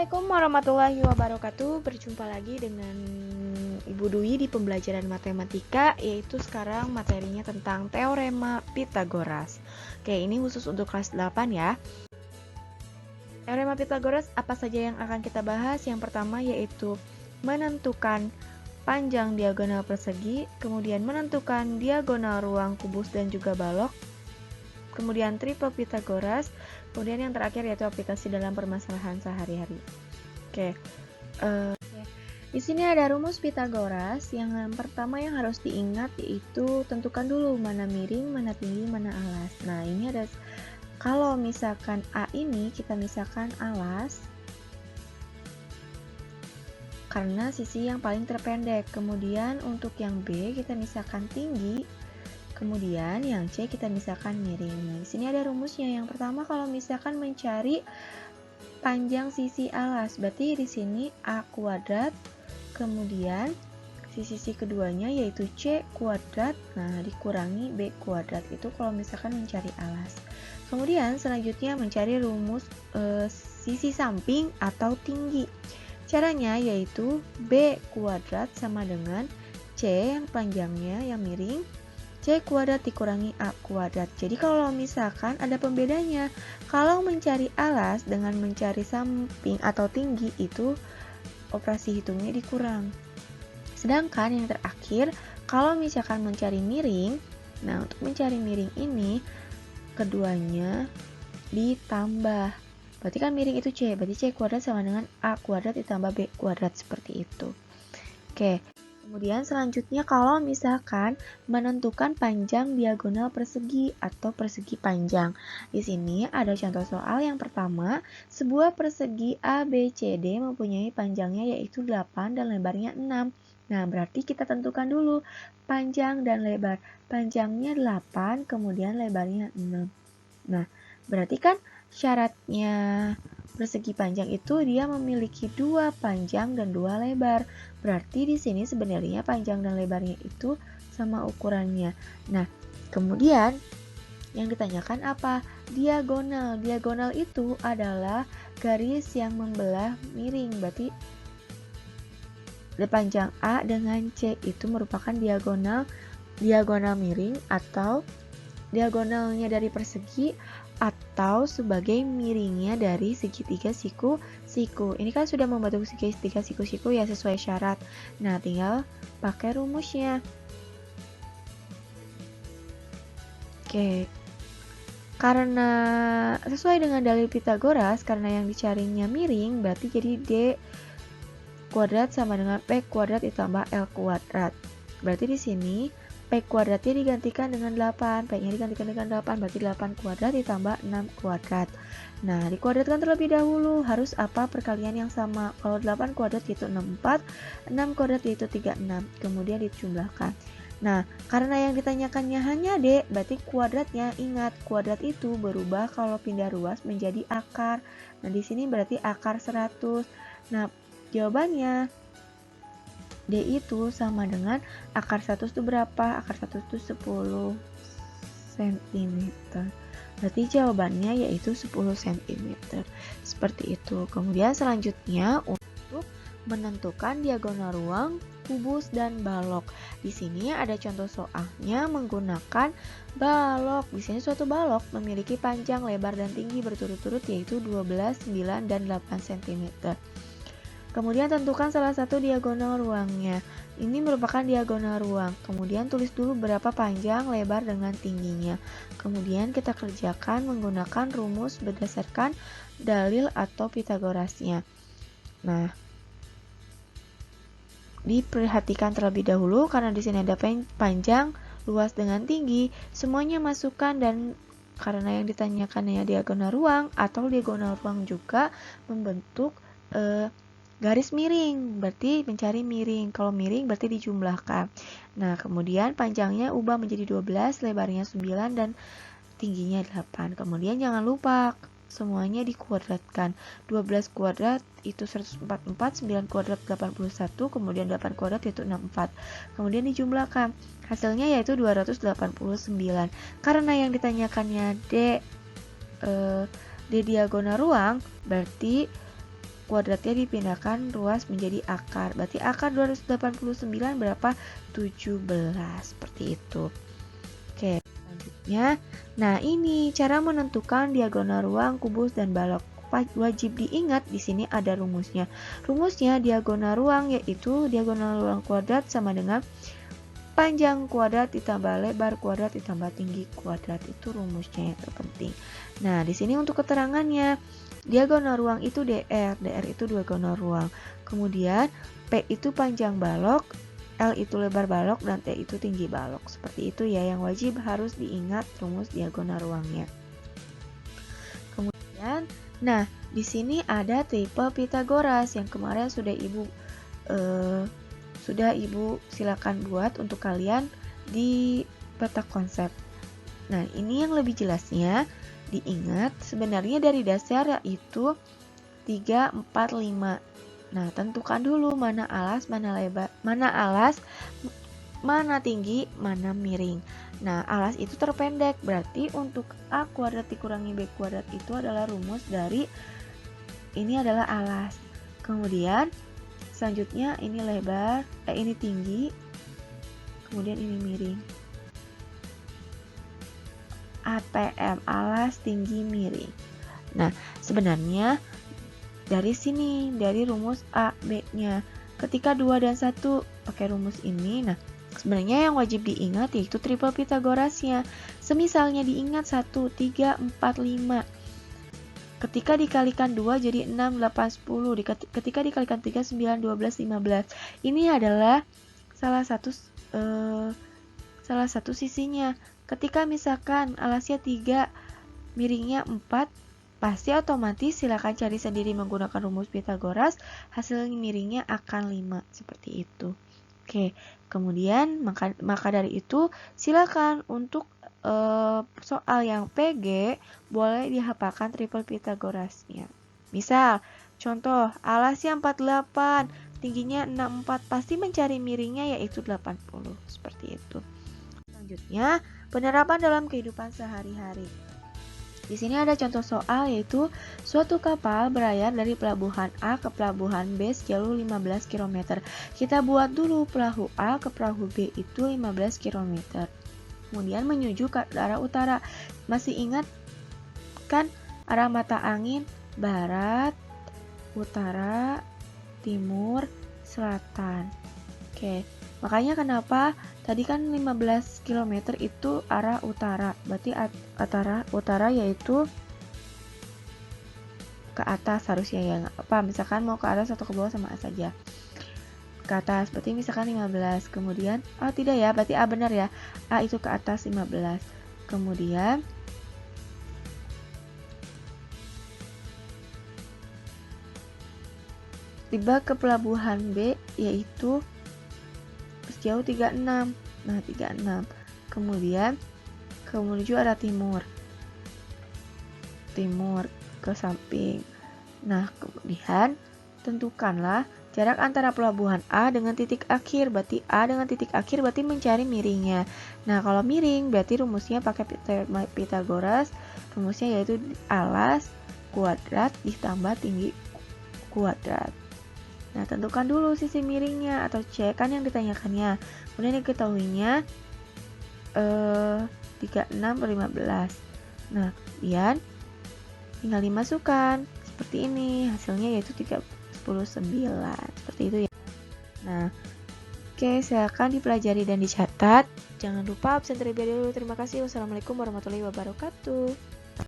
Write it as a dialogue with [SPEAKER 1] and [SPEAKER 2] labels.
[SPEAKER 1] Assalamualaikum warahmatullahi wabarakatuh. Berjumpa lagi dengan Ibu Dwi di pembelajaran matematika, yaitu sekarang materinya tentang teorema Pythagoras. Oke, ini khusus untuk kelas 8 ya. Teorema Pythagoras apa saja yang akan kita bahas? Yang pertama yaitu menentukan panjang diagonal persegi, kemudian menentukan diagonal ruang kubus dan juga balok, kemudian triple Pythagoras, kemudian yang terakhir yaitu aplikasi dalam permasalahan sehari-hari. Oke, di sini ada rumus Pythagoras. Yang pertama yang harus diingat yaitu tentukan dulu mana miring, mana tinggi, mana alas. Nah, ini ada, kalau misalkan A ini kita misalkan alas karena sisi yang paling terpendek. Kemudian untuk yang B kita misalkan tinggi. Kemudian yang C kita misalkan miring. Nah, di sini ada rumusnya. Yang pertama kalau misalkan mencari panjang sisi alas, berarti di sini A kuadrat, kemudian sisi keduanya yaitu C kuadrat, nah dikurangi B kuadrat, itu kalau misalkan mencari alas. Kemudian selanjutnya mencari rumus sisi samping atau tinggi. Caranya yaitu B kuadrat sama dengan C yang panjangnya yang miring, C kuadrat dikurangi A kuadrat. Jadi kalau misalkan ada pembedanya, kalau mencari alas dengan mencari samping atau tinggi itu operasi hitungnya dikurang. Sedangkan yang terakhir, kalau misalkan mencari miring, nah untuk mencari miring ini keduanya ditambah. Berarti kan miring itu C, berarti C kuadrat sama dengan A kuadrat ditambah B kuadrat, seperti itu. Oke. Kemudian selanjutnya kalau misalkan menentukan panjang diagonal persegi atau persegi panjang. Di sini ada contoh soal yang pertama, sebuah persegi ABCD mempunyai panjangnya yaitu 8 dan lebarnya 6. Nah, berarti kita tentukan dulu panjang dan lebar. Panjangnya 8, kemudian lebarnya 6. Nah, berarti kan syaratnya persegi panjang itu dia memiliki 2 panjang dan 2 lebar. Berarti di sini sebenarnya panjang dan lebarnya itu sama ukurannya. Nah, kemudian yang ditanyakan apa? Diagonal. Diagonal itu adalah garis yang membelah miring. Berarti panjang A dengan C itu merupakan diagonal miring atau diagonalnya dari persegi atau sebagai miringnya dari segitiga siku-siku. Ini kan sudah membentuk segitiga siku-siku ya sesuai syarat. Nah, tinggal pakai rumusnya. Oke. Karena sesuai dengan dalil Pythagoras, karena yang dicarinya miring, berarti jadi D kuadrat sama dengan P kuadrat ditambah L kuadrat. Berarti di sini P kuadratnya digantikan dengan 8, P-nya digantikan dengan 8, berarti 8 kuadrat ditambah 6 kuadrat. Nah, dikuadratkan terlebih dahulu, harus apa perkalian yang sama. Kalau 8 kuadrat yaitu 64, 6 kuadrat yaitu 36, kemudian dijumlahkan. Nah, karena yang ditanyakannya hanya D, berarti kuadratnya, ingat, kuadrat itu berubah kalau pindah ruas menjadi akar. Nah, di sini berarti akar 100. Nah, jawabannya D itu sama dengan akar 100 itu berapa? Akar 100 itu 10 cm. Berarti jawabannya yaitu 10 cm. Seperti itu. Kemudian selanjutnya untuk menentukan diagonal ruang, kubus, dan balok. Di sini ada contoh soalnya menggunakan balok. Di sini suatu balok memiliki panjang, lebar, dan tinggi berturut-turut yaitu 12, 9, dan 8 cm. Kemudian tentukan salah satu diagonal ruangnya. Ini merupakan diagonal ruang. Kemudian tulis dulu berapa panjang, lebar, dengan tingginya. Kemudian kita kerjakan menggunakan rumus berdasarkan dalil atau Pythagorasnya. Nah, diperhatikan terlebih dahulu karena di sini ada panjang, luas, dengan tinggi. Semuanya masukkan dan karena yang ditanyakannya diagonal ruang atau diagonal ruang juga membentuk garis miring, berarti mencari miring. Kalau miring berarti dijumlahkan. Nah, kemudian panjangnya ubah menjadi 12, lebarnya 9, dan tingginya 8. Kemudian jangan lupa semuanya dikuadratkan. 12 kuadrat itu 144, 9 kuadrat 81, kemudian 8 kuadrat yaitu 64. Kemudian dijumlahkan. Hasilnya yaitu 289. Karena yang ditanyakannya D diagonal ruang, berarti kuadratnya dipindahkan ruas menjadi akar. Berarti akar 289 berapa? 17. Seperti itu. Oke, selanjutnya. Nah, ini cara menentukan diagonal ruang, kubus, dan balok. Wajib diingat di sini ada rumusnya. Rumusnya diagonal ruang yaitu diagonal ruang kuadrat sama dengan panjang kuadrat ditambah lebar kuadrat ditambah tinggi kuadrat. Itu rumusnya yang terpenting. Nah, di sini untuk keterangannya, diagonal ruang itu DR itu diagonal ruang. Kemudian P itu panjang balok, L itu lebar balok, dan T itu tinggi balok. Seperti itu ya, yang wajib harus diingat rumus diagonal ruangnya. Kemudian, nah di sini ada triple Pythagoras yang kemarin sudah Ibu silakan buat untuk kalian di peta konsep. Nah, ini yang lebih jelasnya diingat sebenarnya dari dasar yaitu 3, 4, 5. Nah, tentukan dulu mana alas, mana lebar, mana tinggi, mana miring. Nah, alas itu terpendek, berarti untuk A kuadrat dikurangi B kuadrat itu adalah rumus dari ini adalah alas. Kemudian selanjutnya ini lebar, ini tinggi, kemudian ini miring. ATM, alas, tinggi, miring. Nah, sebenarnya dari sini, dari rumus A, B-nya. Ketika 2 dan 1 pakai rumus ini, nah sebenarnya yang wajib diingat yaitu triple Pythagorasnya. Semisalnya diingat 1, 3, 4, 5. Ketika dikalikan 2 jadi 6, 8, 10. Ketika dikalikan 3, 9, 12, 15. Ini adalah salah satu sisinya. Ketika misalkan alasnya 3, miringnya 4, pasti otomatis silakan cari sendiri menggunakan rumus Pythagoras, hasil miringnya akan 5, seperti itu. Oke, kemudian maka dari itu silakan untuk soal yang PG boleh dihafalkan triple Pythagorasnya. Misal, contoh alasnya 48, tingginya 64, pasti mencari miringnya yaitu 80, seperti itu. Selanjutnya, penerapan dalam kehidupan sehari-hari. Di sini ada contoh soal yaitu suatu kapal berlayar dari pelabuhan A ke pelabuhan B sejauh 15 km. Kita buat dulu perahu A ke perahu B itu 15 km. Kemudian menuju ke arah utara. Masih ingat kan arah mata angin barat, utara, timur, selatan. Oke, makanya kenapa tadi kan 15 km itu arah utara. Berarti utara yaitu ke atas harusnya ya, nggak apa. Misalkan mau ke atas atau ke bawah sama saja. Ke atas, berarti misalkan 15. Kemudian, tidak ya, berarti A benar ya. A itu ke atas 15. Kemudian, tiba ke pelabuhan B yaitu sejauh 36. Nah, 36. Kemudian menuju arah timur. Timur ke samping. Nah, kemudian tentukanlah jarak antara pelabuhan A dengan titik akhir. Berarti A dengan titik akhir berarti mencari miringnya. Nah, kalau miring berarti rumusnya pakai Pythagoras. Rumusnya yaitu alas kuadrat ditambah tinggi kuadrat. Nah, tentukan dulu sisi miringnya atau C kan yang ditanyakannya. Kemudian diketahuinya 36 per 15. Nah, kemudian tinggal dimasukkan seperti ini. Hasilnya yaitu 39. Seperti itu ya. Nah, oke, silakan dipelajari dan dicatat. Jangan lupa absen terlebih dahulu. Terima kasih. Wassalamualaikum warahmatullahi wabarakatuh.